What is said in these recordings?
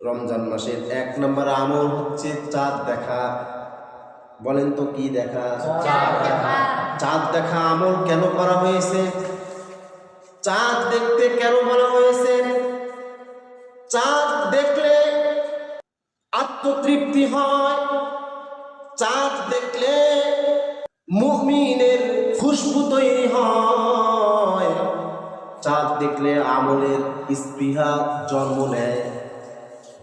রমজান মাসের 1 নম্বর আমল হচ্ছে চাঁদ দেখা। বলেন তো কি দেখা? চাঁদ দেখা আমল কেন করা হয়েছে? চাঁদ দেখতে কেন বলা হয়েছে? চাঁদ দেখলে আত্মতৃপ্তি হয়, চাঁদ দেখলে মুমিনের খুশবু তৈরি হয়, চাঁদ দেখলে আমলের স্পৃহা জন্ম নেয়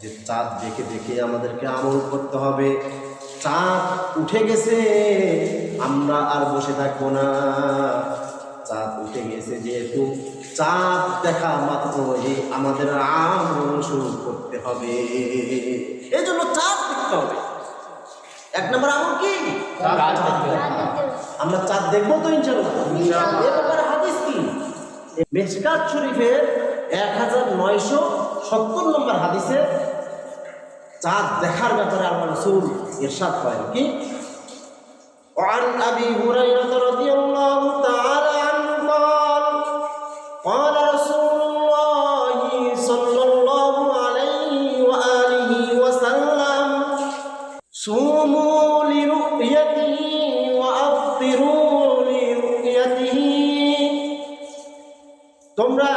যে চাঁদ দেখে দেখে আমাদেরকে আমল করতে হবে। চাঁদ উঠে গেছে, আমরা আর বসে থাকবো না। চাঁদ উঠে গেছে যেহেতু, চাঁদ দেখা মাত্রই আমাদের আমল শুরু করতে হবে। এই জন্য চাঁদ দেখতে হবে। 1 নম্বর আমল কি? আমরা চাঁদ দেখবো তো ইনশাআল্লাহ। এ ব্যাপারে হাদিস কি? মিশকাত শরীফের 1970 নম্বর হাদিসে চাঁদ দেখার ব্যাপারে আল্লাহ রাসূল ইরশাদ করেন কি? وعن أبي هريرة رضي الله تعالى عنه قال قال رسول الله صلى الله عليه وآله وسلم صوموا لرؤيته وأفطروا لرؤيته তোমরা